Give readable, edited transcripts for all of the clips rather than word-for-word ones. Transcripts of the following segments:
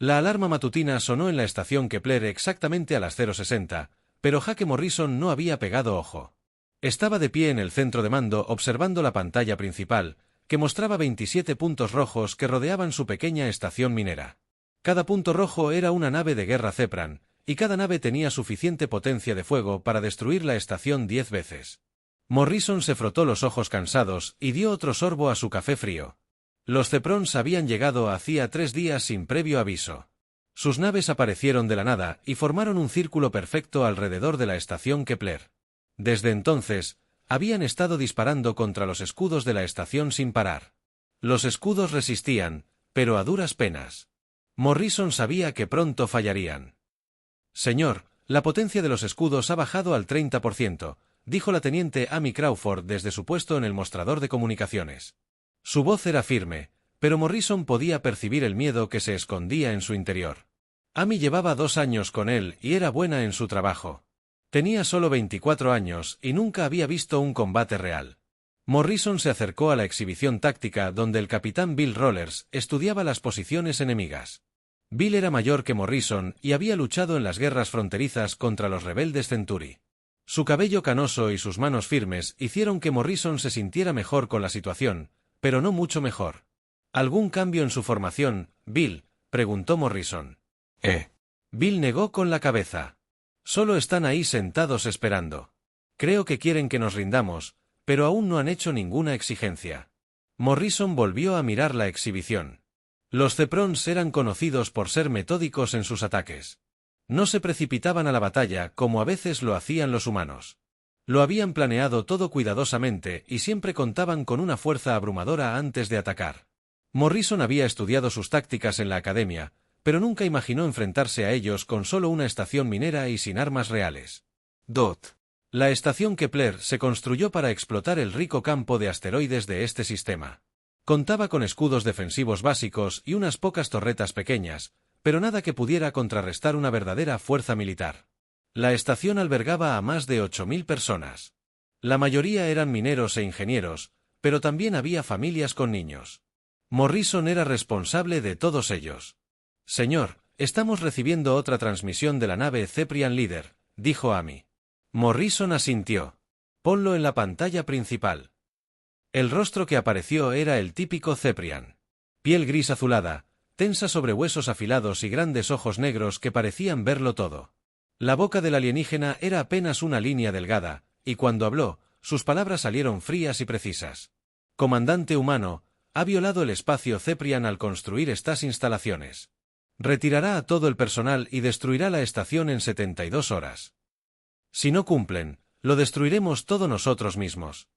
La alarma matutina sonó en la estación Kepler exactamente a las 0:60, pero Jake Morrison no había pegado ojo. Estaba de pie en el centro de mando observando la pantalla principal, que mostraba 27 puntos rojos que rodeaban su pequeña estación minera. Cada punto rojo era una nave de guerra Zepran, y cada nave tenía suficiente potencia de fuego para destruir la estación 10 veces. Morrison se frotó los ojos cansados y dio otro sorbo a su café frío. Los Zeprons habían llegado hacía 3 días sin previo aviso. Sus naves aparecieron de la nada y formaron un círculo perfecto alrededor de la estación Kepler. Desde entonces, habían estado disparando contra los escudos de la estación sin parar. Los escudos resistían, pero a duras penas. Morrison sabía que pronto fallarían. «Señor, la potencia de los escudos ha bajado al 30%», dijo la teniente Amy Crawford desde su puesto en el mostrador de comunicaciones. Su voz era firme, pero Morrison podía percibir el miedo que se escondía en su interior. Amy llevaba 2 años con él y era buena en su trabajo. Tenía solo 24 años y nunca había visto un combate real. Morrison se acercó a la exhibición táctica donde el capitán Bill Rollers estudiaba las posiciones enemigas. Bill era mayor que Morrison y había luchado en las guerras fronterizas contra los rebeldes Centuri. Su cabello canoso y sus manos firmes hicieron que Morrison se sintiera mejor con la situación, pero no mucho mejor. ¿Algún cambio en su formación, Bill?, preguntó Morrison. Bill negó con la cabeza. Solo están ahí sentados esperando. Creo que quieren que nos rindamos, pero aún no han hecho ninguna exigencia. Morrison volvió a mirar la exhibición. Los Zeprons eran conocidos por ser metódicos en sus ataques. No se precipitaban a la batalla como a veces lo hacían los humanos. Lo habían planeado todo cuidadosamente y siempre contaban con una fuerza abrumadora antes de atacar. Morrison había estudiado sus tácticas en la academia, pero nunca imaginó enfrentarse a ellos con solo una estación minera y sin armas reales. La estación Kepler se construyó para explotar el rico campo de asteroides de este sistema. Contaba con escudos defensivos básicos y unas pocas torretas pequeñas, pero nada que pudiera contrarrestar una verdadera fuerza militar. La estación albergaba a más de 8.000 personas. La mayoría eran mineros e ingenieros, pero también había familias con niños. Morrison era responsable de todos ellos. «Señor, estamos recibiendo otra transmisión de la nave Zeprian Leader», dijo Amy. Morrison asintió. «Ponlo en la pantalla principal». El rostro que apareció era el típico Zeprian. Piel gris azulada, tensa sobre huesos afilados y grandes ojos negros que parecían verlo todo. La boca del alienígena era apenas una línea delgada, y cuando habló, sus palabras salieron frías y precisas. «Comandante humano, ha violado el espacio Zeprian al construir estas instalaciones. Retirará a todo el personal y destruirá la estación en 72 horas. Si no cumplen, lo destruiremos todos nosotros mismos».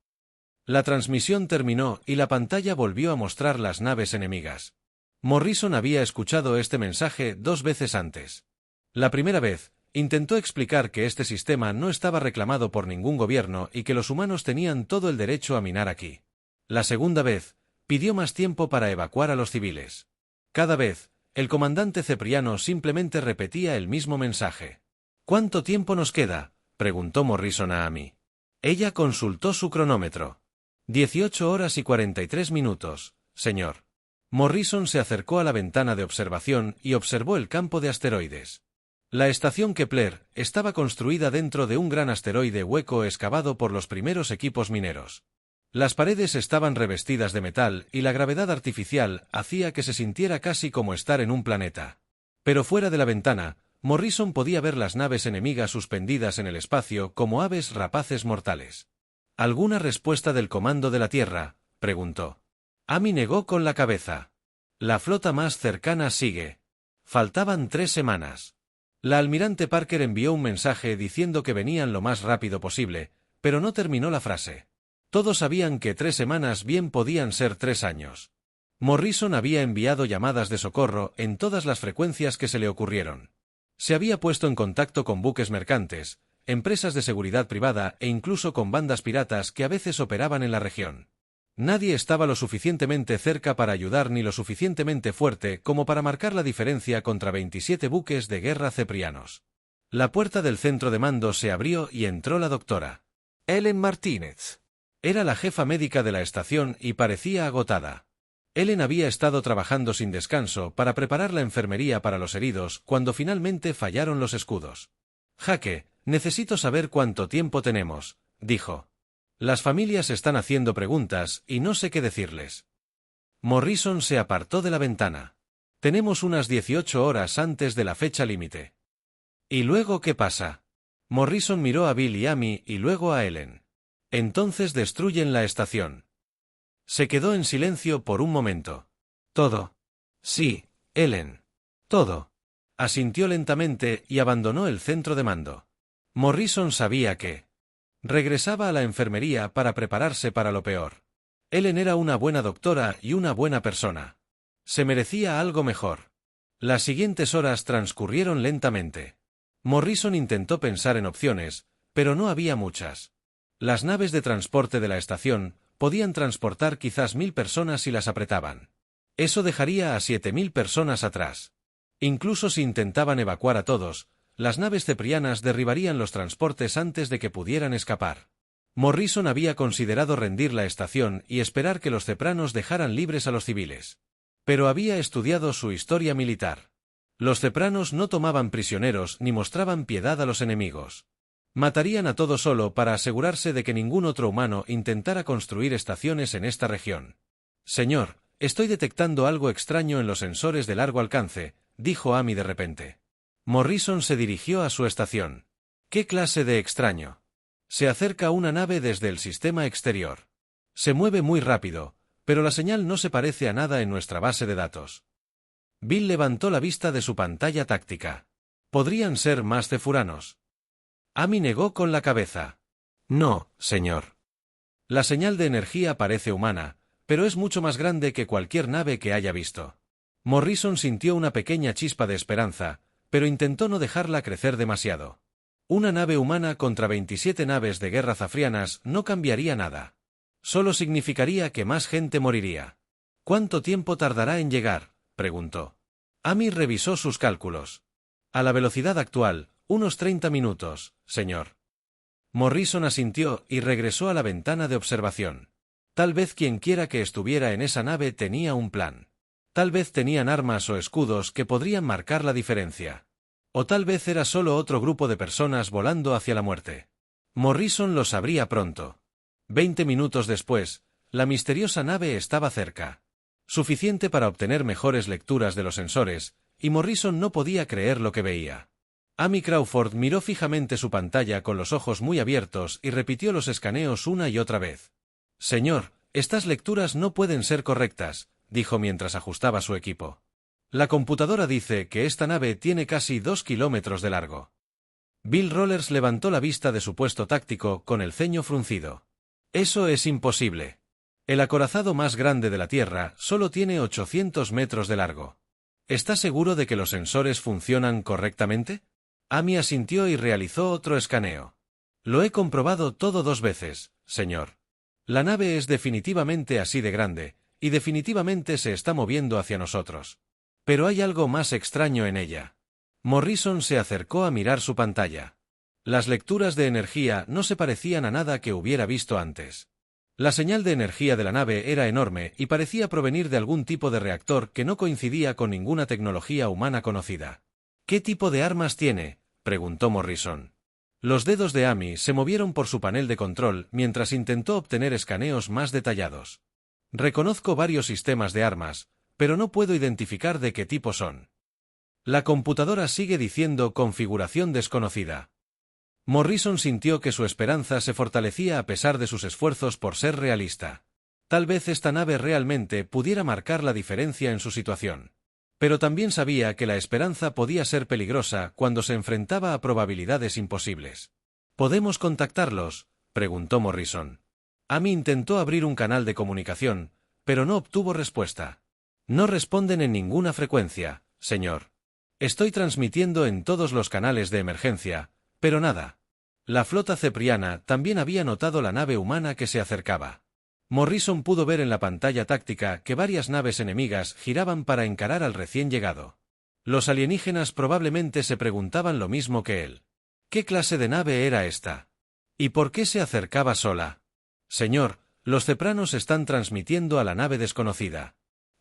La transmisión terminó y la pantalla volvió a mostrar las naves enemigas. Morrison había escuchado este mensaje 2 veces antes. La primera vez, intentó explicar que este sistema no estaba reclamado por ningún gobierno y que los humanos tenían todo el derecho a minar aquí. La segunda vez, pidió más tiempo para evacuar a los civiles. Cada vez, el comandante Cepriano simplemente repetía el mismo mensaje. «¿Cuánto tiempo nos queda?», preguntó Morrison a Amy. Ella consultó su cronómetro. 18 horas y 43 minutos, señor. Morrison se acercó a la ventana de observación y observó el campo de asteroides. La estación Kepler estaba construida dentro de un gran asteroide hueco excavado por los primeros equipos mineros. Las paredes estaban revestidas de metal y la gravedad artificial hacía que se sintiera casi como estar en un planeta. Pero fuera de la ventana, Morrison podía ver las naves enemigas suspendidas en el espacio como aves rapaces mortales. «¿Alguna respuesta del comando de la Tierra?», preguntó. Amy negó con la cabeza. «La flota más cercana sigue. Faltaban 3 semanas». La almirante Parker envió un mensaje diciendo que venían lo más rápido posible, pero no terminó la frase. Todos sabían que 3 semanas bien podían ser 3 años. Morrison había enviado llamadas de socorro en todas las frecuencias que se le ocurrieron. Se había puesto en contacto con buques mercantes, empresas de seguridad privada e incluso con bandas piratas que a veces operaban en la región. Nadie estaba lo suficientemente cerca para ayudar ni lo suficientemente fuerte como para marcar la diferencia contra 27 buques de guerra ceprianos. La puerta del centro de mando se abrió y entró la doctora Ellen Martínez. Era la jefa médica de la estación y parecía agotada. Ellen había estado trabajando sin descanso para preparar la enfermería para los heridos cuando finalmente fallaron los escudos. Jake, necesito saber cuánto tiempo tenemos, dijo. Las familias están haciendo preguntas y no sé qué decirles. Morrison se apartó de la ventana. Tenemos unas 18 horas antes de la fecha límite. ¿Y luego qué pasa? Morrison miró a Bill y Amy y luego a Ellen. Entonces destruyen la estación. Se quedó en silencio por un momento. Todo. Sí, Ellen. Todo. Asintió lentamente y abandonó el centro de mando. Morrison sabía que regresaba a la enfermería para prepararse para lo peor. Ellen era una buena doctora y una buena persona. Se merecía algo mejor. Las siguientes horas transcurrieron lentamente. Morrison intentó pensar en opciones, pero no había muchas. Las naves de transporte de la estación podían transportar quizás 1000 personas si las apretaban. Eso dejaría a 7000 personas atrás. Incluso si intentaban evacuar a todos, las naves ceprianas derribarían los transportes antes de que pudieran escapar. Morrison había considerado rendir la estación y esperar que los cepranos dejaran libres a los civiles. Pero había estudiado su historia militar. Los cepranos no tomaban prisioneros ni mostraban piedad a los enemigos. Matarían a todos solo para asegurarse de que ningún otro humano intentara construir estaciones en esta región. Señor, estoy detectando algo extraño en los sensores de largo alcance, dijo Amy de repente. Morrison se dirigió a su estación. ¿Qué clase de extraño? Se acerca una nave desde el sistema exterior. Se mueve muy rápido, pero la señal no se parece a nada en nuestra base de datos. Bill levantó la vista de su pantalla táctica. ¿Podrían ser más cefuranos? Amy negó con la cabeza. No, señor. La señal de energía parece humana, pero es mucho más grande que cualquier nave que haya visto. Morrison sintió una pequeña chispa de esperanza, pero intentó no dejarla crecer demasiado. Una nave humana contra 27 naves de guerra zafrianas no cambiaría nada. Solo significaría que más gente moriría. ¿Cuánto tiempo tardará en llegar?, preguntó. Amy revisó sus cálculos. A la velocidad actual, unos 30 minutos, señor. Morrison asintió y regresó a la ventana de observación. Tal vez quien quiera que estuviera en esa nave tenía un plan. Tal vez tenían armas o escudos que podrían marcar la diferencia. O tal vez era solo otro grupo de personas volando hacia la muerte. Morrison lo sabría pronto. 20 minutos después, la misteriosa nave estaba cerca. Suficiente para obtener mejores lecturas de los sensores, y Morrison no podía creer lo que veía. Amy Crawford miró fijamente su pantalla con los ojos muy abiertos y repitió los escaneos una y otra vez. Señor, estas lecturas no pueden ser correctas, dijo mientras ajustaba su equipo. La computadora dice que esta nave tiene casi 2 kilómetros de largo. Bill Rollers levantó la vista de su puesto táctico con el ceño fruncido. Eso es imposible. El acorazado más grande de la Tierra solo tiene 800 metros de largo. ¿Está seguro de que los sensores funcionan correctamente? Amy asintió y realizó otro escaneo. Lo he comprobado todo 2 veces, señor. La nave es definitivamente así de grande, y definitivamente se está moviendo hacia nosotros. Pero hay algo más extraño en ella. Morrison se acercó a mirar su pantalla. Las lecturas de energía no se parecían a nada que hubiera visto antes. La señal de energía de la nave era enorme y parecía provenir de algún tipo de reactor que no coincidía con ninguna tecnología humana conocida. ¿Qué tipo de armas tiene?, preguntó Morrison. Los dedos de Amy se movieron por su panel de control mientras intentó obtener escaneos más detallados. Reconozco varios sistemas de armas, pero no puedo identificar de qué tipo son. La computadora sigue diciendo configuración desconocida. Morrison sintió que su esperanza se fortalecía a pesar de sus esfuerzos por ser realista. Tal vez esta nave realmente pudiera marcar la diferencia en su situación. Pero también sabía que la esperanza podía ser peligrosa cuando se enfrentaba a probabilidades imposibles. ¿Podemos contactarlos?, preguntó Morrison. Amy intentó abrir un canal de comunicación, pero no obtuvo respuesta. No responden en ninguna frecuencia, señor. Estoy transmitiendo en todos los canales de emergencia, pero nada. La flota cepriana también había notado la nave humana que se acercaba. Morrison pudo ver en la pantalla táctica que varias naves enemigas giraban para encarar al recién llegado. Los alienígenas probablemente se preguntaban lo mismo que él. ¿Qué clase de nave era esta? ¿Y por qué se acercaba sola? Señor, los cepranos están transmitiendo a la nave desconocida.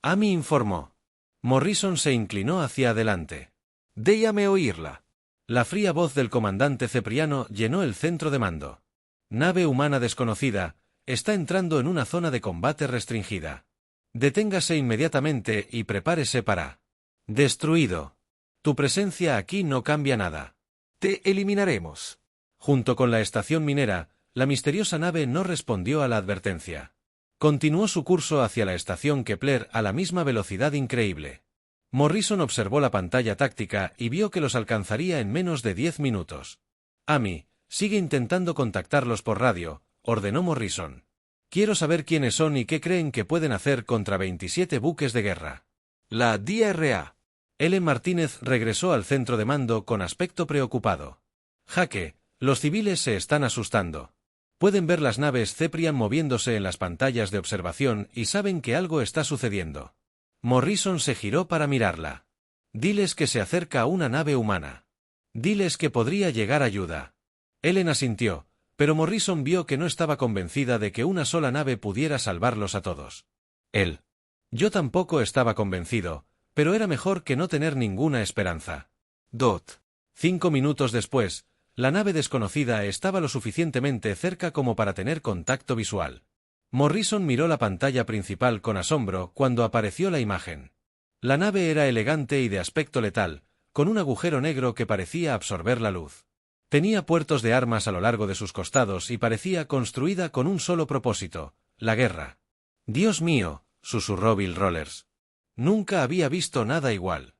Amy informó. Morrison se inclinó hacia adelante. Déjame oírla. La fría voz del comandante Cepriano llenó el centro de mando. Nave humana desconocida, está entrando en una zona de combate restringida. Deténgase inmediatamente y prepárese para... Destruido. Tu presencia aquí no cambia nada. Te eliminaremos. Junto con la estación minera, la misteriosa nave no respondió a la advertencia. Continuó su curso hacia la estación Kepler a la misma velocidad increíble. Morrison observó la pantalla táctica y vio que los alcanzaría en menos de 10 minutos. Amy, sigue intentando contactarlos por radio, ordenó Morrison. Quiero saber quiénes son y qué creen que pueden hacer contra 27 buques de guerra. La DRA. Ellen Martínez regresó al centro de mando con aspecto preocupado. Jaque, los civiles se están asustando. Pueden ver las naves Ceprian moviéndose en las pantallas de observación y saben que algo está sucediendo. Morrison se giró para mirarla. Diles que se acerca una nave humana. Diles que podría llegar ayuda. Ellen asintió, pero Morrison vio que no estaba convencida de que una sola nave pudiera salvarlos a todos. Él. Yo tampoco estaba convencido, pero era mejor que no tener ninguna esperanza. 5 minutos después, la nave desconocida estaba lo suficientemente cerca como para tener contacto visual. Morrison miró la pantalla principal con asombro cuando apareció la imagen. La nave era elegante y de aspecto letal, con un agujero negro que parecía absorber la luz. Tenía puertos de armas a lo largo de sus costados y parecía construida con un solo propósito, la guerra. «Dios mío», susurró Bill Rollers. Nunca había visto nada igual.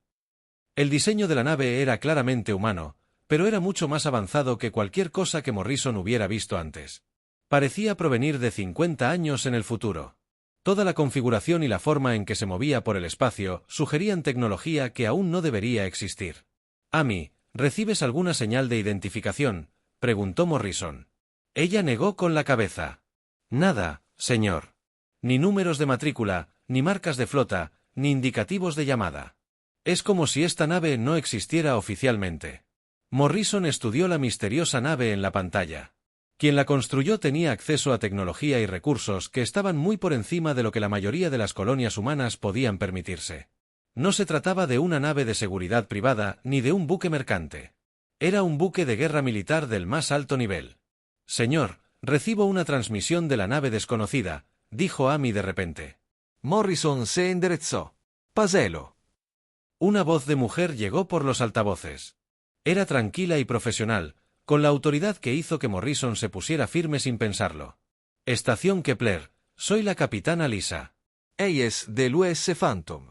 El diseño de la nave era claramente humano, pero era mucho más avanzado que cualquier cosa que Morrison hubiera visto antes. Parecía provenir de 50 años en el futuro. Toda la configuración y la forma en que se movía por el espacio sugerían tecnología que aún no debería existir. «Amy, ¿recibes alguna señal de identificación?», preguntó Morrison. Ella negó con la cabeza. «Nada, señor. Ni números de matrícula, ni marcas de flota, ni indicativos de llamada. Es como si esta nave no existiera oficialmente». Morrison estudió la misteriosa nave en la pantalla. Quien la construyó tenía acceso a tecnología y recursos que estaban muy por encima de lo que la mayoría de las colonias humanas podían permitirse. No se trataba de una nave de seguridad privada ni de un buque mercante. Era un buque de guerra militar del más alto nivel. «Señor, recibo una transmisión de la nave desconocida», dijo Amy de repente. Morrison se enderezó. «Páselo». Una voz de mujer llegó por los altavoces. Era tranquila y profesional, con la autoridad que hizo que Morrison se pusiera firme sin pensarlo. «Estación Kepler, soy la capitana Lisa. Ella es del US Phantom.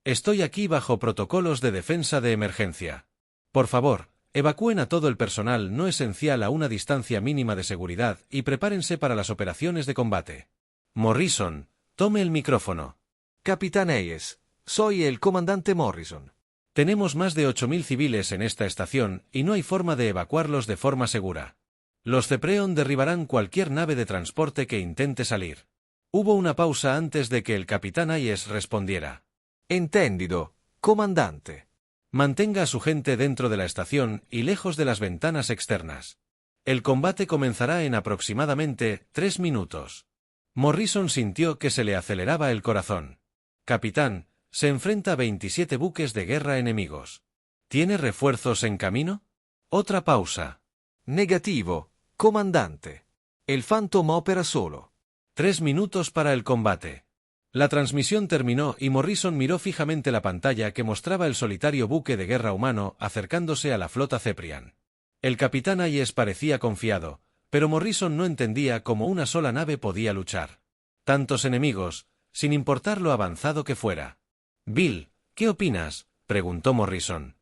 Estoy aquí bajo protocolos de defensa de emergencia. Por favor, evacúen a todo el personal no esencial a una distancia mínima de seguridad y prepárense para las operaciones de combate». Morrison, tome el micrófono. Capitán Hayes, soy el comandante Morrison. Tenemos más de 8.000 civiles en esta estación y no hay forma de evacuarlos de forma segura. Los Cepreon derribarán cualquier nave de transporte que intente salir. Hubo una pausa antes de que el capitán Hayes respondiera. Entendido, comandante. Mantenga a su gente dentro de la estación y lejos de las ventanas externas. El combate comenzará en aproximadamente 3 minutos. Morrison sintió que se le aceleraba el corazón. Capitán, se enfrenta a 27 buques de guerra enemigos. ¿Tiene refuerzos en camino? Otra pausa. Negativo, comandante. El Phantom opera solo. 3 minutos para el combate. La transmisión terminó y Morrison miró fijamente la pantalla que mostraba el solitario buque de guerra humano acercándose a la flota Ceprian. El capitán Hayes parecía confiado, pero Morrison no entendía cómo una sola nave podía luchar. Tantos enemigos, sin importar lo avanzado que fuera. «Bill, ¿qué opinas?», preguntó Morrison.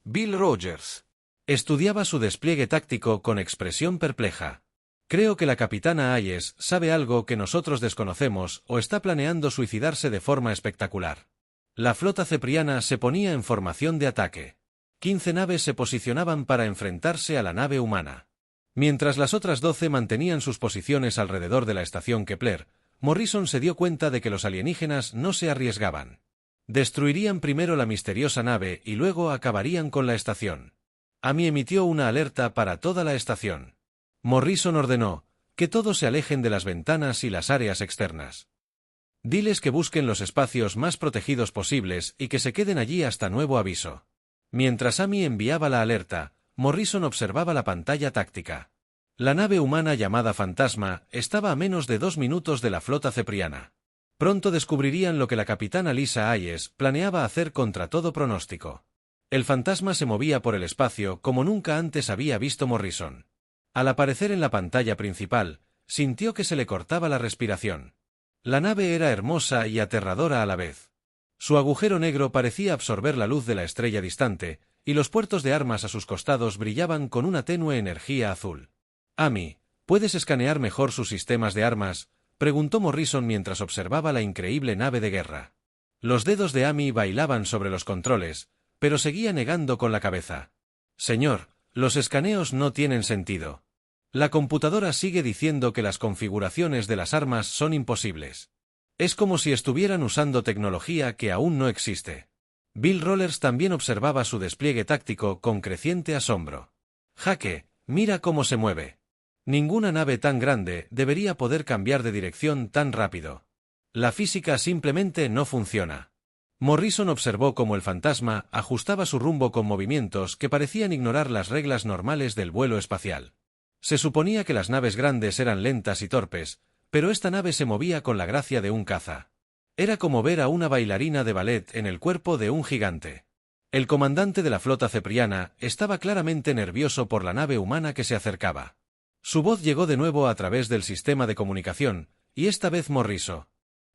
Bill Rogers. Estudiaba su despliegue táctico con expresión perpleja. «Creo que la capitana Hayes sabe algo que nosotros desconocemos o está planeando suicidarse de forma espectacular». La flota cepriana se ponía en formación de ataque. 15 naves se posicionaban para enfrentarse a la nave humana. Mientras las otras 12 mantenían sus posiciones alrededor de la estación Kepler, Morrison se dio cuenta de que los alienígenas no se arriesgaban. Destruirían primero la misteriosa nave y luego acabarían con la estación. Amy emitió una alerta para toda la estación. Morrison ordenó que todos se alejen de las ventanas y las áreas externas. Diles que busquen los espacios más protegidos posibles y que se queden allí hasta nuevo aviso. Mientras Amy enviaba la alerta, Morrison observaba la pantalla táctica. La nave humana llamada Fantasma estaba a menos de 2 minutos de la flota cepriana. Pronto descubrirían lo que la capitana Lisa Hayes planeaba hacer contra todo pronóstico. El Fantasma se movía por el espacio como nunca antes había visto Morrison. Al aparecer en la pantalla principal, sintió que se le cortaba la respiración. La nave era hermosa y aterradora a la vez. Su agujero negro parecía absorber la luz de la estrella distante, y los puertos de armas a sus costados brillaban con una tenue energía azul. Amy, ¿puedes escanear mejor sus sistemas de armas?, preguntó Morrison mientras observaba la increíble nave de guerra. Los dedos de Amy bailaban sobre los controles, pero seguía negando con la cabeza. Señor, los escaneos no tienen sentido. La computadora sigue diciendo que las configuraciones de las armas son imposibles. Es como si estuvieran usando tecnología que aún no existe. Bill Rollers también observaba su despliegue táctico con creciente asombro. Jaque, mira cómo se mueve. Ninguna nave tan grande debería poder cambiar de dirección tan rápido. La física simplemente no funciona. Morrison observó cómo el Fantasma ajustaba su rumbo con movimientos que parecían ignorar las reglas normales del vuelo espacial. Se suponía que las naves grandes eran lentas y torpes, pero esta nave se movía con la gracia de un caza. Era como ver a una bailarina de ballet en el cuerpo de un gigante. El comandante de la flota cepriana estaba claramente nervioso por la nave humana que se acercaba. Su voz llegó de nuevo a través del sistema de comunicación, y esta vez Morrison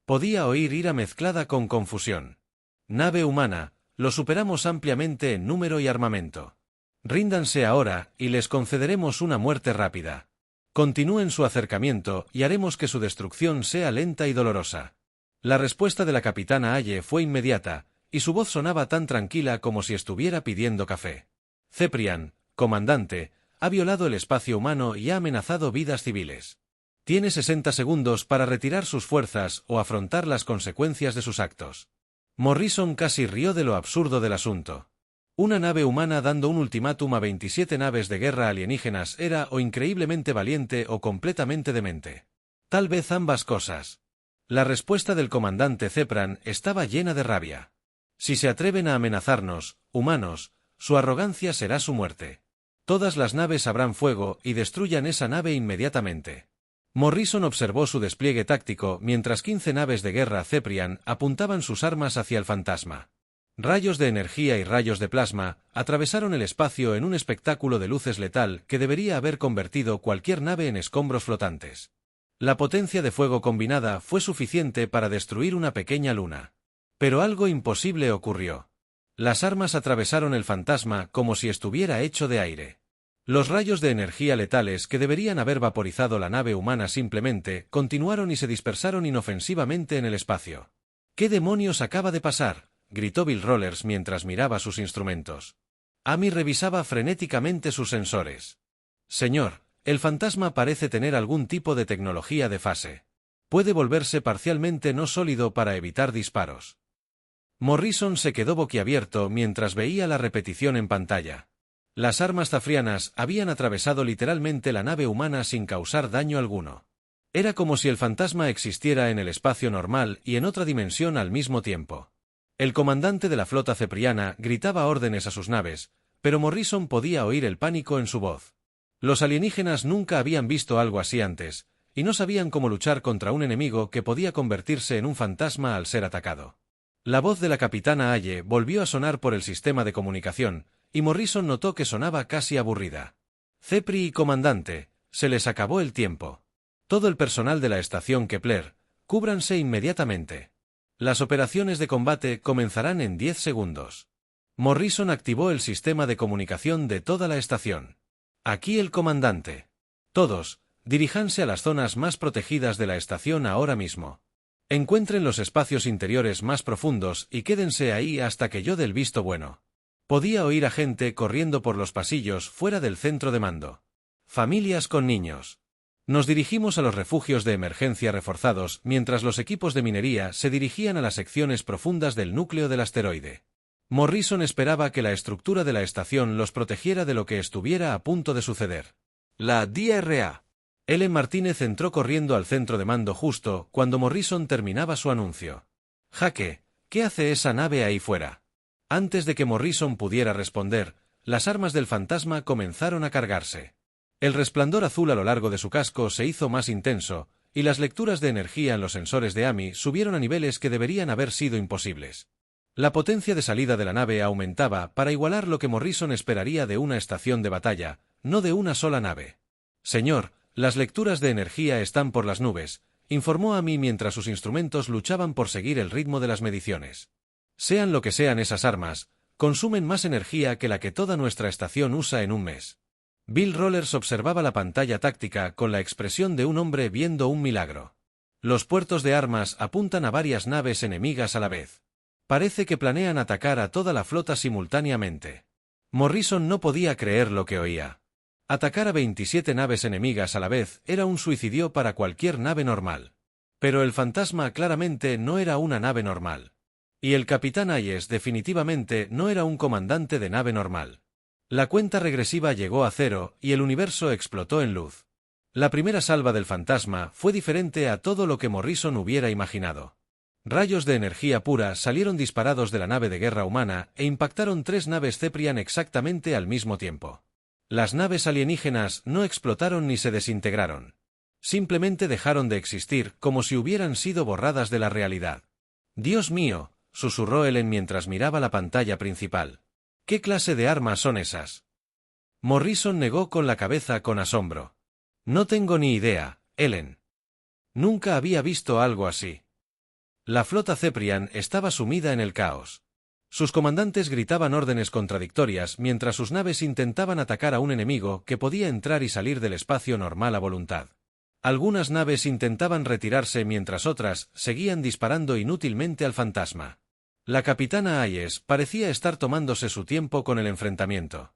podía oír ira mezclada con confusión. Nave humana, lo superamos ampliamente en número y armamento. Ríndanse ahora, y les concederemos una muerte rápida. Continúen su acercamiento, y haremos que su destrucción sea lenta y dolorosa. La respuesta de la capitana Aye fue inmediata, y su voz sonaba tan tranquila como si estuviera pidiendo café. Ceprian, comandante, ha violado el espacio humano y ha amenazado vidas civiles. Tiene 60 segundos para retirar sus fuerzas o afrontar las consecuencias de sus actos. Morrison casi rió de lo absurdo del asunto. Una nave humana dando un ultimátum a 27 naves de guerra alienígenas era o increíblemente valiente o completamente demente. Tal vez ambas cosas. La respuesta del comandante Cepran estaba llena de rabia. Si se atreven a amenazarnos, humanos, su arrogancia será su muerte. Todas las naves abran fuego y destruyan esa nave inmediatamente. Morrison observó su despliegue táctico mientras 15 naves de guerra Ceprian apuntaban sus armas hacia el Fantasma. Rayos de energía y rayos de plasma atravesaron el espacio en un espectáculo de luces letal que debería haber convertido cualquier nave en escombros flotantes. La potencia de fuego combinada fue suficiente para destruir una pequeña luna. Pero algo imposible ocurrió. Las armas atravesaron el Fantasma como si estuviera hecho de aire. Los rayos de energía letales que deberían haber vaporizado la nave humana simplemente continuaron y se dispersaron inofensivamente en el espacio. ¿Qué demonios acaba de pasar?, gritó Bill Rollers mientras miraba sus instrumentos. Amy revisaba frenéticamente sus sensores. Señor, el Fantasma parece tener algún tipo de tecnología de fase. Puede volverse parcialmente no sólido para evitar disparos. Morrison se quedó boquiabierto mientras veía la repetición en pantalla. Las armas zafrianas habían atravesado literalmente la nave humana sin causar daño alguno. Era como si el Fantasma existiera en el espacio normal y en otra dimensión al mismo tiempo. El comandante de la flota cepriana gritaba órdenes a sus naves, pero Morrison podía oír el pánico en su voz. Los alienígenas nunca habían visto algo así antes, y no sabían cómo luchar contra un enemigo que podía convertirse en un fantasma al ser atacado. La voz de la capitana Aye volvió a sonar por el sistema de comunicación, y Morrison notó que sonaba casi aburrida. Cepri y comandante, se les acabó el tiempo. Todo el personal de la estación Kepler, cúbranse inmediatamente. Las operaciones de combate comenzarán en 10 segundos. Morrison activó el sistema de comunicación de toda la estación. Aquí el comandante. Todos, diríjanse a las zonas más protegidas de la estación ahora mismo. Encuentren los espacios interiores más profundos y quédense ahí hasta que yo dé el visto bueno. Podía oír a gente corriendo por los pasillos fuera del centro de mando. Familias con niños. Nos dirigimos a los refugios de emergencia reforzados mientras los equipos de minería se dirigían a las secciones profundas del núcleo del asteroide. Morrison esperaba que la estructura de la estación los protegiera de lo que estuviera a punto de suceder. La DRA. Ellen Martínez entró corriendo al centro de mando justo cuando Morrison terminaba su anuncio. «Jaque, ¿qué hace esa nave ahí fuera?» Antes de que Morrison pudiera responder, las armas del fantasma comenzaron a cargarse. El resplandor azul a lo largo de su casco se hizo más intenso, y las lecturas de energía en los sensores de Amy subieron a niveles que deberían haber sido imposibles. La potencia de salida de la nave aumentaba para igualar lo que Morrison esperaría de una estación de batalla, no de una sola nave. «Señor, las lecturas de energía están por las nubes», informó Amy mientras sus instrumentos luchaban por seguir el ritmo de las mediciones. «Sean lo que sean esas armas, consumen más energía que la que toda nuestra estación usa en un mes». Bill Rollers observaba la pantalla táctica con la expresión de un hombre viendo un milagro. Los puertos de armas apuntan a varias naves enemigas a la vez. Parece que planean atacar a toda la flota simultáneamente. Morrison no podía creer lo que oía. Atacar a 27 naves enemigas a la vez era un suicidio para cualquier nave normal. Pero el fantasma claramente no era una nave normal. Y el capitán Hayes definitivamente no era un comandante de nave normal. La cuenta regresiva llegó a 0 y el universo explotó en luz. La primera salva del fantasma fue diferente a todo lo que Morrison hubiera imaginado. Rayos de energía pura salieron disparados de la nave de guerra humana e impactaron 3 naves Ceprian exactamente al mismo tiempo. Las naves alienígenas no explotaron ni se desintegraron. Simplemente dejaron de existir como si hubieran sido borradas de la realidad. «Dios mío», susurró Ellen mientras miraba la pantalla principal. «¿Qué clase de armas son esas?» Morrison negó con la cabeza con asombro. «No tengo ni idea, Ellen. Nunca había visto algo así». La flota Ceprian estaba sumida en el caos. Sus comandantes gritaban órdenes contradictorias mientras sus naves intentaban atacar a un enemigo que podía entrar y salir del espacio normal a voluntad. Algunas naves intentaban retirarse mientras otras seguían disparando inútilmente al fantasma. La capitana Hayes parecía estar tomándose su tiempo con el enfrentamiento.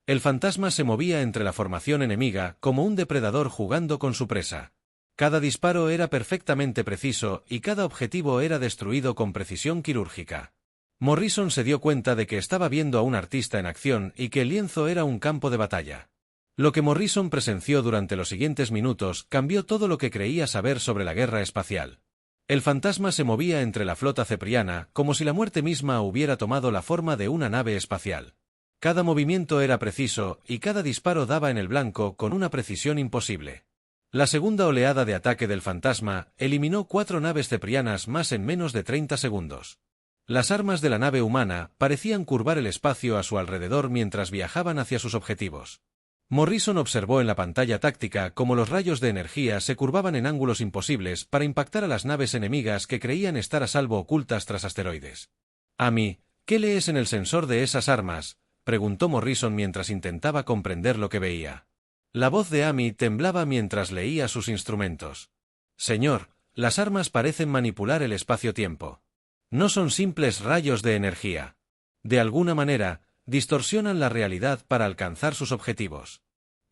El fantasma se movía entre la formación enemiga como un depredador jugando con su presa. Cada disparo era perfectamente preciso y cada objetivo era destruido con precisión quirúrgica. Morrison se dio cuenta de que estaba viendo a un artista en acción y que el lienzo era un campo de batalla. Lo que Morrison presenció durante los siguientes minutos cambió todo lo que creía saber sobre la guerra espacial. El fantasma se movía entre la flota cepriana como si la muerte misma hubiera tomado la forma de una nave espacial. Cada movimiento era preciso y cada disparo daba en el blanco con una precisión imposible. La segunda oleada de ataque del fantasma eliminó 4 naves ceprianas más en menos de 30 segundos. Las armas de la nave humana parecían curvar el espacio a su alrededor mientras viajaban hacia sus objetivos. Morrison observó en la pantalla táctica cómo los rayos de energía se curvaban en ángulos imposibles para impactar a las naves enemigas que creían estar a salvo ocultas tras asteroides. «Amy, ¿qué lees en el sensor de esas armas?», preguntó Morrison mientras intentaba comprender lo que veía. La voz de Amy temblaba mientras leía sus instrumentos. «Señor, las armas parecen manipular el espacio-tiempo. No son simples rayos de energía. De alguna manera, distorsionan la realidad para alcanzar sus objetivos».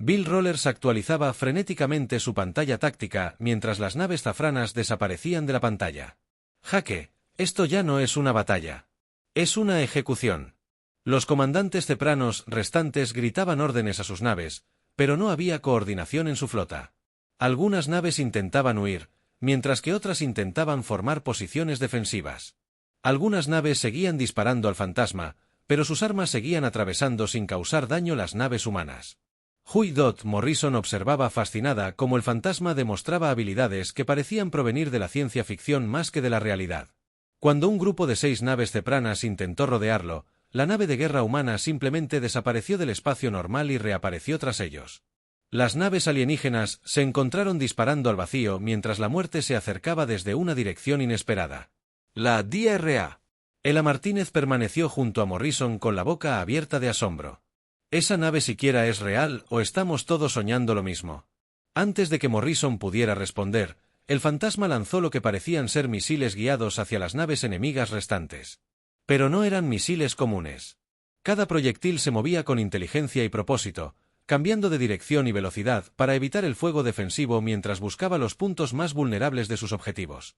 Bill Rollers actualizaba frenéticamente su pantalla táctica mientras las naves zafranas desaparecían de la pantalla. «Jaque, esto ya no es una batalla. Es una ejecución». Los comandantes cepranos restantes gritaban órdenes a sus naves, pero no había coordinación en su flota. Algunas naves intentaban huir, mientras que otras intentaban formar posiciones defensivas. Algunas naves seguían disparando al fantasma, pero sus armas seguían atravesando sin causar daño las naves humanas. Morrison observaba fascinada cómo el fantasma demostraba habilidades que parecían provenir de la ciencia ficción más que de la realidad. Cuando un grupo de 6 naves cepranas intentó rodearlo, la nave de guerra humana simplemente desapareció del espacio normal y reapareció tras ellos. Las naves alienígenas se encontraron disparando al vacío mientras la muerte se acercaba desde una dirección inesperada. La DRA. Ella Martínez permaneció junto a Morrison con la boca abierta de asombro. ¿Esa nave siquiera es real o estamos todos soñando lo mismo? Antes de que Morrison pudiera responder, el fantasma lanzó lo que parecían ser misiles guiados hacia las naves enemigas restantes. Pero no eran misiles comunes. Cada proyectil se movía con inteligencia y propósito, cambiando de dirección y velocidad para evitar el fuego defensivo mientras buscaba los puntos más vulnerables de sus objetivos.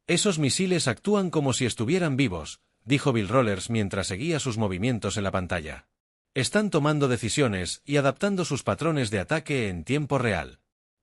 «Esos misiles actúan como si estuvieran vivos», dijo Bill Rollers mientras seguía sus movimientos en la pantalla. «Están tomando decisiones y adaptando sus patrones de ataque en tiempo real».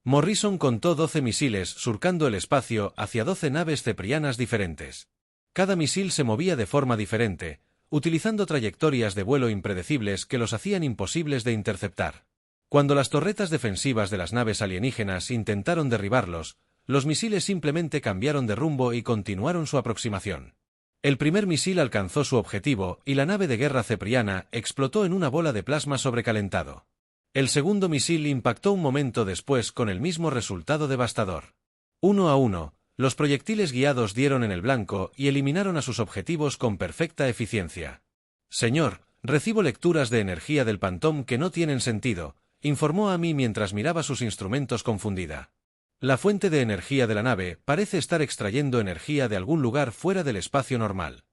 Morrison contó 12 misiles surcando el espacio hacia 12 naves ceprianas diferentes. Cada misil se movía de forma diferente, utilizando trayectorias de vuelo impredecibles que los hacían imposibles de interceptar. Cuando las torretas defensivas de las naves alienígenas intentaron derribarlos, los misiles simplemente cambiaron de rumbo y continuaron su aproximación. El primer misil alcanzó su objetivo y la nave de guerra cepriana explotó en una bola de plasma sobrecalentado. El segundo misil impactó un momento después con el mismo resultado devastador. 1 a 1, los proyectiles guiados dieron en el blanco y eliminaron a sus objetivos con perfecta eficiencia. Señor, recibo lecturas de energía del Phantom que no tienen sentido, informó Amy mientras miraba sus instrumentos confundida. La fuente de energía de la nave parece estar extrayendo energía de algún lugar fuera del espacio normal.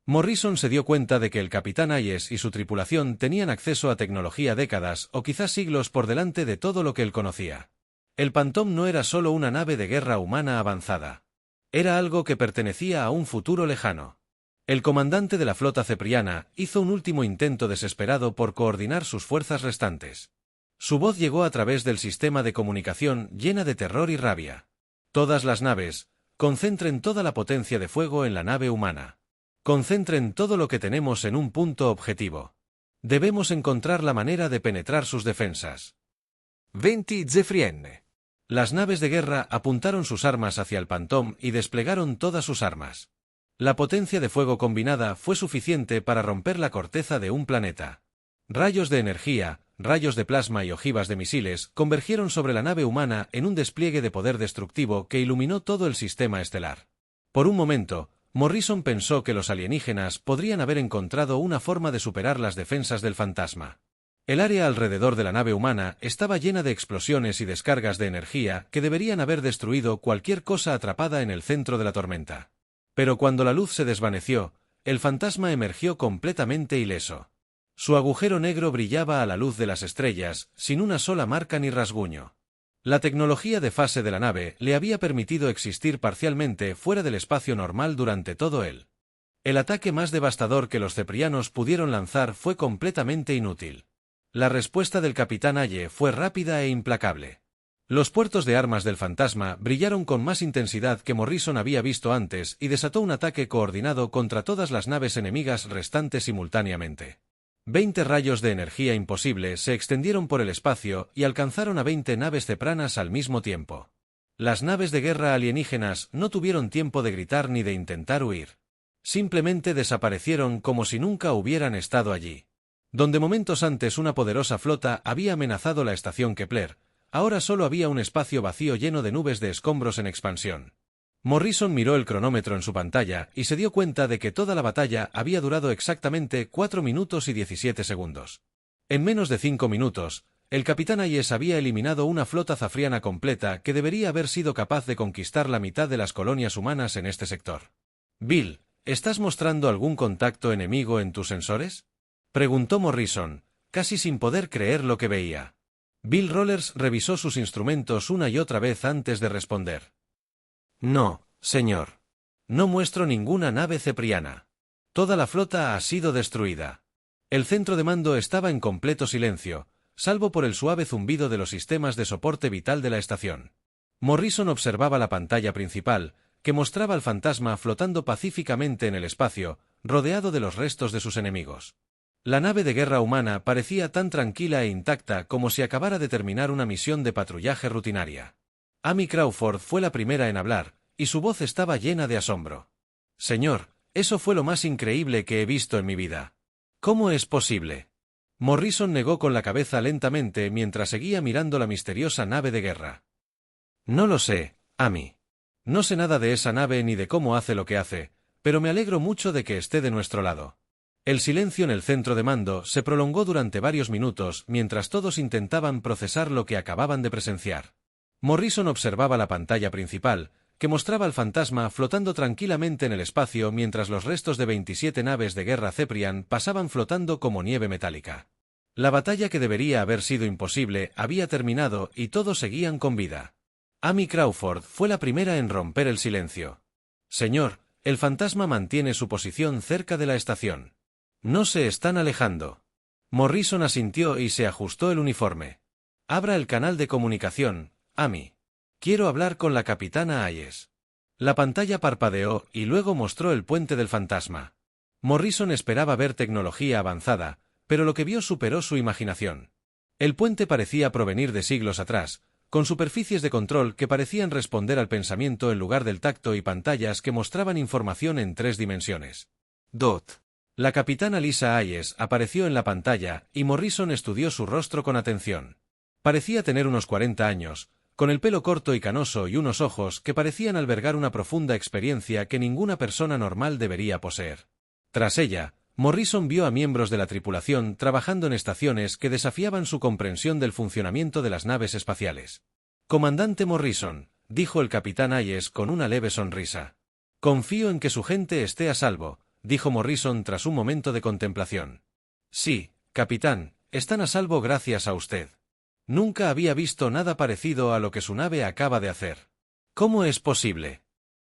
Morrison se dio cuenta de que el capitán Hayes y su tripulación tenían acceso a tecnología décadas o quizás siglos por delante de todo lo que él conocía. El Phantom no era solo una nave de guerra humana avanzada. Era algo que pertenecía a un futuro lejano. El comandante de la flota cepriana hizo un último intento desesperado por coordinar sus fuerzas restantes. Su voz llegó a través del sistema de comunicación llena de terror y rabia. Todas las naves, concentren toda la potencia de fuego en la nave humana. Concentren todo lo que tenemos en un punto objetivo. Debemos encontrar la manera de penetrar sus defensas. 20 Zefrienne. Las naves de guerra apuntaron sus armas hacia el Phantom y desplegaron todas sus armas. La potencia de fuego combinada fue suficiente para romper la corteza de un planeta. Rayos de energía, rayos de plasma y ojivas de misiles convergieron sobre la nave humana en un despliegue de poder destructivo que iluminó todo el sistema estelar. Por un momento, Morrison pensó que los alienígenas podrían haber encontrado una forma de superar las defensas del fantasma. El área alrededor de la nave humana estaba llena de explosiones y descargas de energía que deberían haber destruido cualquier cosa atrapada en el centro de la tormenta. Pero cuando la luz se desvaneció, el fantasma emergió completamente ileso. Su agujero negro brillaba a la luz de las estrellas, sin una sola marca ni rasguño. La tecnología de fase de la nave le había permitido existir parcialmente fuera del espacio normal durante todo él. El ataque más devastador que los ceprianos pudieron lanzar fue completamente inútil. La respuesta del capitán Aye fue rápida e implacable. Los puertos de armas del fantasma brillaron con más intensidad que Morrison había visto antes y desató un ataque coordinado contra todas las naves enemigas restantes simultáneamente. 20 rayos de energía imposible se extendieron por el espacio y alcanzaron a 20 naves cepranas al mismo tiempo. Las naves de guerra alienígenas no tuvieron tiempo de gritar ni de intentar huir. Simplemente desaparecieron como si nunca hubieran estado allí. Donde momentos antes una poderosa flota había amenazado la estación Kepler, ahora solo había un espacio vacío lleno de nubes de escombros en expansión. Morrison miró el cronómetro en su pantalla y se dio cuenta de que toda la batalla había durado exactamente 4 minutos y 17 segundos. En menos de 5 minutos, el capitán Hayes había eliminado una flota zafriana completa que debería haber sido capaz de conquistar la mitad de las colonias humanas en este sector. Bill, ¿estás mostrando algún contacto enemigo en tus sensores?, preguntó Morrison, casi sin poder creer lo que veía. Bill Rollers revisó sus instrumentos una y otra vez antes de responder. No, señor. No muestro ninguna nave cepriana. Toda la flota ha sido destruida. El centro de mando estaba en completo silencio, salvo por el suave zumbido de los sistemas de soporte vital de la estación. Morrison observaba la pantalla principal, que mostraba al fantasma flotando pacíficamente en el espacio, rodeado de los restos de sus enemigos. La nave de guerra humana parecía tan tranquila e intacta como si acabara de terminar una misión de patrullaje rutinaria. Amy Crawford fue la primera en hablar, y su voz estaba llena de asombro. Señor, eso fue lo más increíble que he visto en mi vida. ¿Cómo es posible? Morrison negó con la cabeza lentamente mientras seguía mirando la misteriosa nave de guerra. No lo sé, Amy. No sé nada de esa nave ni de cómo hace lo que hace, pero me alegro mucho de que esté de nuestro lado. El silencio en el centro de mando se prolongó durante varios minutos mientras todos intentaban procesar lo que acababan de presenciar. Morrison observaba la pantalla principal, que mostraba al fantasma flotando tranquilamente en el espacio mientras los restos de 27 naves de guerra Ceprian pasaban flotando como nieve metálica. La batalla que debería haber sido imposible había terminado y todos seguían con vida. Amy Crawford fue la primera en romper el silencio. Señor, el fantasma mantiene su posición cerca de la estación. No se están alejando. Morrison asintió y se ajustó el uniforme. Abra el canal de comunicación, Amy. Quiero hablar con la capitana Hayes. La pantalla parpadeó y luego mostró el puente del fantasma. Morrison esperaba ver tecnología avanzada, pero lo que vio superó su imaginación. El puente parecía provenir de siglos atrás, con superficies de control que parecían responder al pensamiento en lugar del tacto y pantallas que mostraban información en 3 dimensiones. Dot. La capitana Lisa Hayes apareció en la pantalla y Morrison estudió su rostro con atención. Parecía tener unos 40 años, con el pelo corto y canoso y unos ojos que parecían albergar una profunda experiencia que ninguna persona normal debería poseer. Tras ella, Morrison vio a miembros de la tripulación trabajando en estaciones que desafiaban su comprensión del funcionamiento de las naves espaciales. «Comandante Morrison», dijo el capitán Hayes con una leve sonrisa. «Confío en que su gente esté a salvo», dijo Morrison tras un momento de contemplación. «Sí, capitán, están a salvo gracias a usted. Nunca había visto nada parecido a lo que su nave acaba de hacer». «¿Cómo es posible?».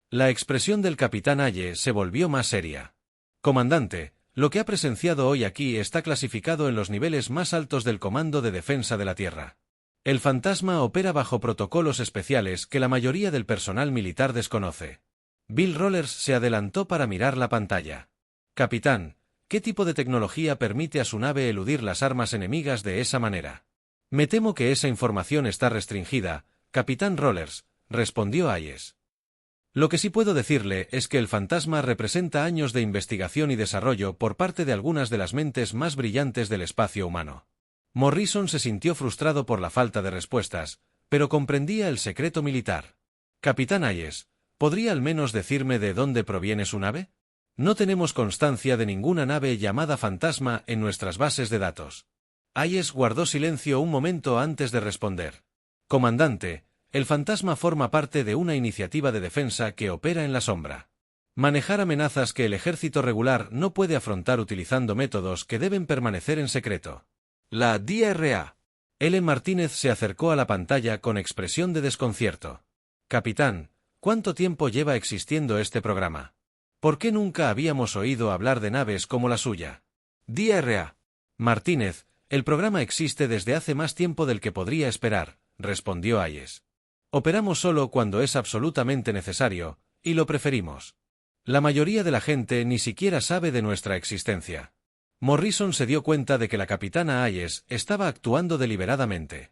La expresión del capitán Hayes se volvió más seria. «Comandante, lo que ha presenciado hoy aquí está clasificado en los niveles más altos del Comando de Defensa de la Tierra. El fantasma opera bajo protocolos especiales que la mayoría del personal militar desconoce». Bill Rollers se adelantó para mirar la pantalla. «Capitán, ¿qué tipo de tecnología permite a su nave eludir las armas enemigas de esa manera?». «Me temo que esa información está restringida, capitán Rollers», respondió Hayes. «Lo que sí puedo decirle es que el fantasma representa años de investigación y desarrollo por parte de algunas de las mentes más brillantes del espacio humano». Morrison se sintió frustrado por la falta de respuestas, pero comprendía el secreto militar. «Capitán Hayes, ¿podría al menos decirme de dónde proviene su nave? No tenemos constancia de ninguna nave llamada fantasma en nuestras bases de datos». Hayes guardó silencio un momento antes de responder. «Comandante, el fantasma forma parte de una iniciativa de defensa que opera en la sombra. Manejar amenazas que el ejército regular no puede afrontar utilizando métodos que deben permanecer en secreto». La DRA. Ellen Martínez se acercó a la pantalla con expresión de desconcierto. «Capitán, ¿cuánto tiempo lleva existiendo este programa? ¿Por qué nunca habíamos oído hablar de naves como la suya?». DRA. «Martínez, el programa existe desde hace más tiempo del que podría esperar», respondió Hayes. «Operamos solo cuando es absolutamente necesario, y lo preferimos. La mayoría de la gente ni siquiera sabe de nuestra existencia». Morrison se dio cuenta de que la capitana Hayes estaba actuando deliberadamente.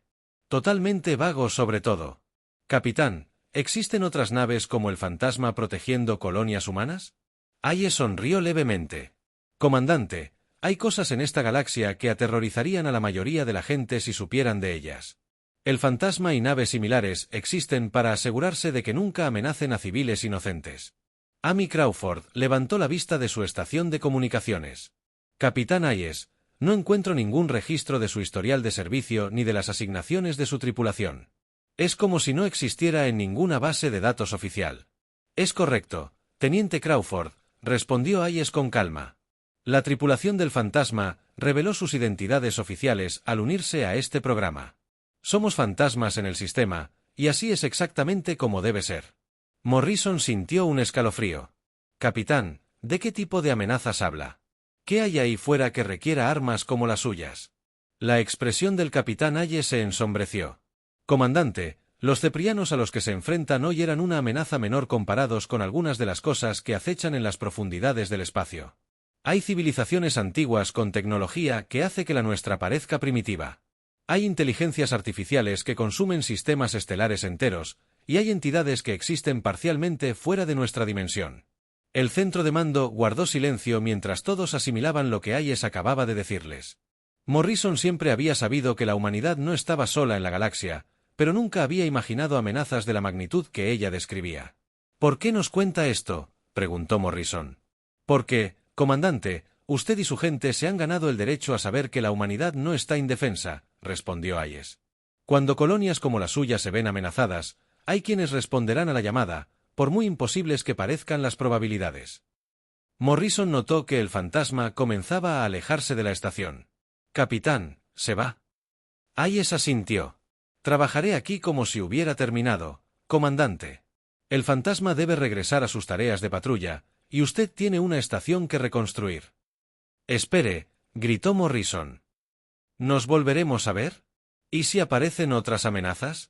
Totalmente vago sobre todo. «Capitán, ¿existen otras naves como el fantasma protegiendo colonias humanas?». Hayes sonrió levemente. «Comandante, hay cosas en esta galaxia que aterrorizarían a la mayoría de la gente si supieran de ellas. El fantasma y naves similares existen para asegurarse de que nunca amenacen a civiles inocentes». Amy Crawford levantó la vista de su estación de comunicaciones. «Capitán Hayes, no encuentro ningún registro de su historial de servicio ni de las asignaciones de su tripulación. Es como si no existiera en ninguna base de datos oficial». «Es correcto, teniente Crawford», respondió Hayes con calma. «La tripulación del fantasma reveló sus identidades oficiales al unirse a este programa. Somos fantasmas en el sistema, y así es exactamente como debe ser». Morrison sintió un escalofrío. «Capitán, ¿de qué tipo de amenazas habla? ¿Qué hay ahí fuera que requiera armas como las suyas?». La expresión del capitán Hayes se ensombreció. «Comandante, los ceprianos a los que se enfrentan hoy eran una amenaza menor comparados con algunas de las cosas que acechan en las profundidades del espacio. Hay civilizaciones antiguas con tecnología que hace que la nuestra parezca primitiva. Hay inteligencias artificiales que consumen sistemas estelares enteros, y hay entidades que existen parcialmente fuera de nuestra dimensión». El centro de mando guardó silencio mientras todos asimilaban lo que Hayes acababa de decirles. Morrison siempre había sabido que la humanidad no estaba sola en la galaxia, pero nunca había imaginado amenazas de la magnitud que ella describía. «¿Por qué nos cuenta esto?», preguntó Morrison. «Porque, comandante, usted y su gente se han ganado el derecho a saber que la humanidad no está indefensa», respondió Hayes. «Cuando colonias como la suya se ven amenazadas, hay quienes responderán a la llamada, por muy imposibles que parezcan las probabilidades». Morrison notó que el fantasma comenzaba a alejarse de la estación. «Capitán, ¿se va?». Hayes asintió. «Trabajaré aquí como si hubiera terminado, comandante. El fantasma debe regresar a sus tareas de patrulla, y usted tiene una estación que reconstruir». «Espere», gritó Morrison. «¿Nos volveremos a ver? ¿Y si aparecen otras amenazas?».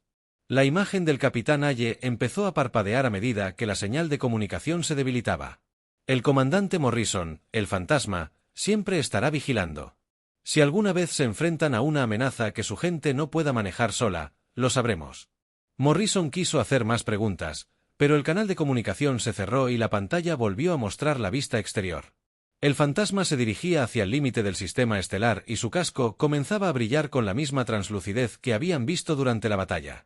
La imagen del capitán Aye empezó a parpadear a medida que la señal de comunicación se debilitaba. El comandante Morrison, el fantasma, siempre estará vigilando. Si alguna vez se enfrentan a una amenaza que su gente no pueda manejar sola, lo sabremos. Morrison quiso hacer más preguntas, pero el canal de comunicación se cerró y la pantalla volvió a mostrar la vista exterior. El fantasma se dirigía hacia el límite del sistema estelar y su casco comenzaba a brillar con la misma translucidez que habían visto durante la batalla.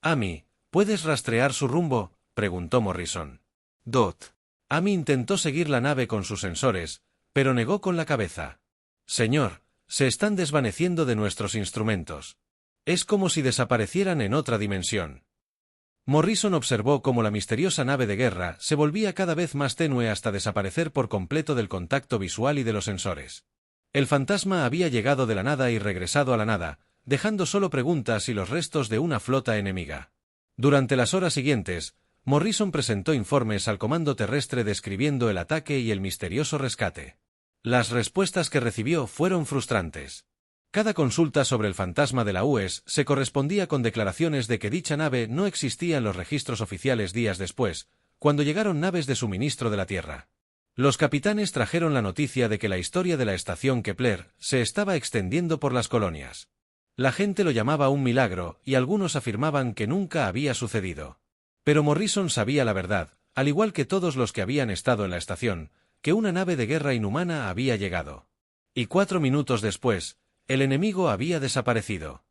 «Amy, ¿puedes rastrear su rumbo?», preguntó Morrison. Dot. Amy intentó seguir la nave con sus sensores, pero negó con la cabeza. «Señor, se están desvaneciendo de nuestros instrumentos. Es como si desaparecieran en otra dimensión». Morrison observó cómo la misteriosa nave de guerra se volvía cada vez más tenue hasta desaparecer por completo del contacto visual y de los sensores. El fantasma había llegado de la nada y regresado a la nada, dejando solo preguntas y los restos de una flota enemiga. Durante las horas siguientes, Morrison presentó informes al comando terrestre describiendo el ataque y el misterioso rescate. Las respuestas que recibió fueron frustrantes. Cada consulta sobre el fantasma de la UES se correspondía con declaraciones de que dicha nave no existía en los registros oficiales días después, cuando llegaron naves de suministro de la Tierra. Los capitanes trajeron la noticia de que la historia de la estación Kepler se estaba extendiendo por las colonias. La gente lo llamaba un milagro y algunos afirmaban que nunca había sucedido. Pero Morrison sabía la verdad, al igual que todos los que habían estado en la estación, que una nave de guerra inhumana había llegado. Y 4 minutos después, el enemigo había desaparecido.